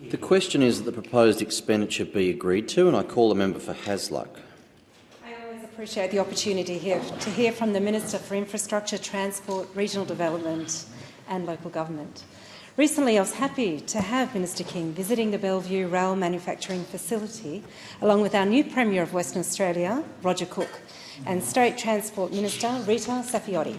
The question is that the proposed expenditure be agreed to, and I call the member for Hasluck. I always appreciate the opportunity here to hear from the Minister for Infrastructure, Transport, Regional Development and Local Government. Recently, I was happy to have Minister King visiting the Bellevue Rail Manufacturing Facility, along with our new Premier of Western Australia, Roger Cook, and State Transport Minister Rita Saffioti.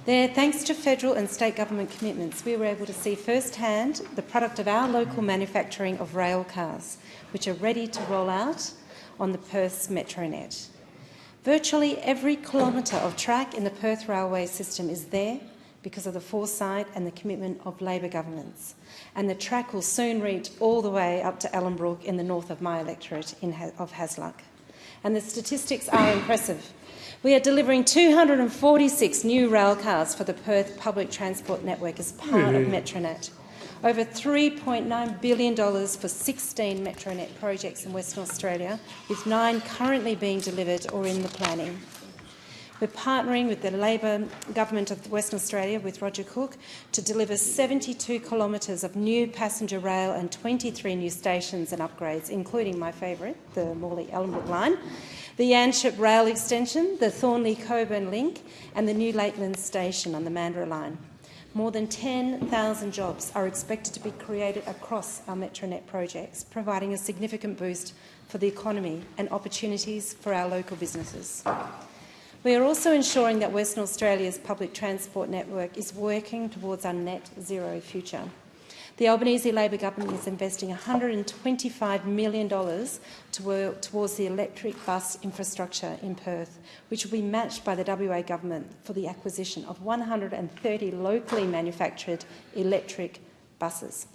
There, thanks to federal and state government commitments, we were able to see firsthand the product of our local manufacturing of rail cars, which are ready to roll out on the Perth's Metronet. Virtually every kilometre of track in the Perth railway system is there because of the foresight and the commitment of Labor governments. And the track will soon reach all the way up to Ellenbrook in the north of my electorate of Hasluck. And the statistics are impressive. We are delivering 246 new rail cars for the Perth public transport network as part of Metronet. Over $3.9 billion for 16 Metronet projects in Western Australia, with 9 currently being delivered or in the planning. We're partnering with the Labor government of Western Australia, with Roger Cook, to deliver 72 kilometres of new passenger rail and 23 new stations and upgrades, including my favourite, the Morley-Ellenbrook line, the Yanchep rail extension, the Thornley-Coburn link and the new Lakeland station on the Mandurah line. More than 10,000 jobs are expected to be created across our Metronet projects, providing a significant boost for the economy and opportunities for our local businesses. We are also ensuring that Western Australia's public transport network is working towards our net zero future. The Albanese Labor government is investing $125 million towards the electric bus infrastructure in Perth, which will be matched by the WA government for the acquisition of 130 locally manufactured electric buses.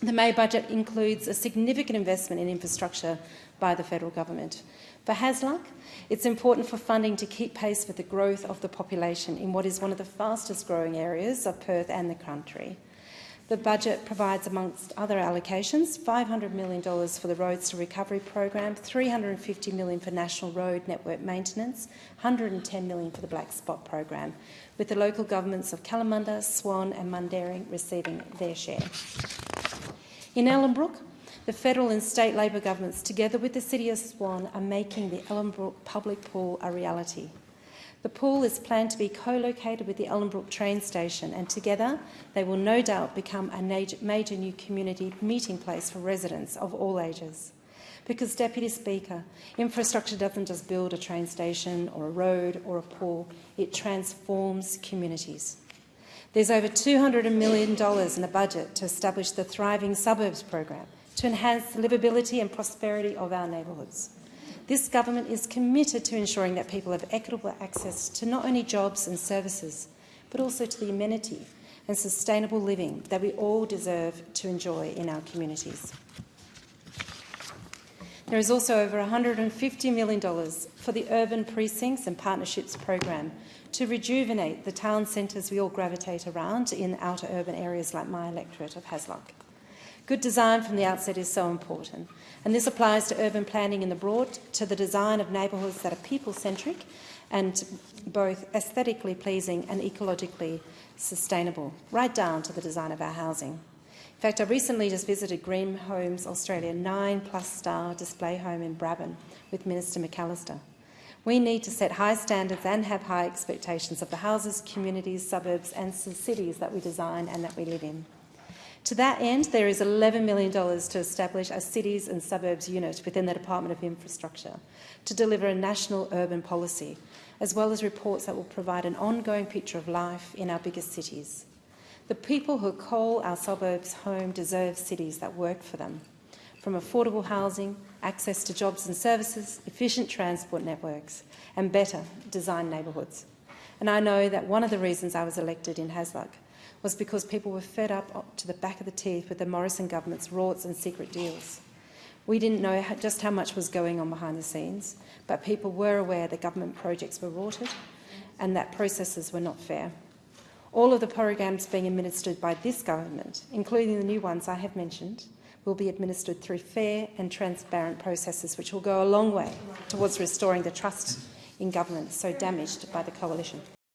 The May budget includes a significant investment in infrastructure by the federal government. For Hasluck, it's important for funding to keep pace with the growth of the population in what is one of the fastest growing areas of Perth and the country. The budget provides, amongst other allocations, $500 million for the Roads to Recovery program, $350 million for National Road Network Maintenance, $110 million for the Black Spot program, with the local governments of Kalamunda, Swan and Mundaring receiving their share. In Ellenbrook, the federal and state Labor governments, together with the City of Swan, are making the Ellenbrook public pool a reality. The pool is planned to be co-located with the Ellenbrook train station, and together they will no doubt become a major new community meeting place for residents of all ages. Because, Deputy Speaker, infrastructure doesn't just build a train station or a road or a pool, it transforms communities. There's over $200 million in the budget to establish the Thriving Suburbs program to enhance the livability and prosperity of our neighbourhoods. This government is committed to ensuring that people have equitable access to not only jobs and services, but also to the amenity and sustainable living that we all deserve to enjoy in our communities. There is also over $150 million for the Urban Precincts and Partnerships program to rejuvenate the town centres we all gravitate around in outer urban areas like my electorate of Hasluck. Good design from the outset is so important, and this applies to urban planning in the broad, to the design of neighbourhoods that are people-centric and both aesthetically pleasing and ecologically sustainable, right down to the design of our housing. In fact, I recently just visited Green Homes Australia 9+ star display home in Brabham with Minister McAllister. We need to set high standards and have high expectations of the houses, communities, suburbs and cities that we design and that we live in. To that end, there is $11 million to establish a cities and suburbs unit within the Department of Infrastructure to deliver a national urban policy, as well as reports that will provide an ongoing picture of life in our biggest cities. The people who call our suburbs home deserve cities that work for them, from affordable housing, access to jobs and services, efficient transport networks, and better designed neighbourhoods. And I know that one of the reasons I was elected in Hasluck was because people were fed up to the back of the teeth with the Morrison government's rorts and secret deals. We didn't know just how much was going on behind the scenes, but people were aware that government projects were rorted and that processes were not fair. All of the programs being administered by this government, including the new ones I have mentioned, will be administered through fair and transparent processes, which will go a long way towards restoring the trust in government so damaged by the coalition.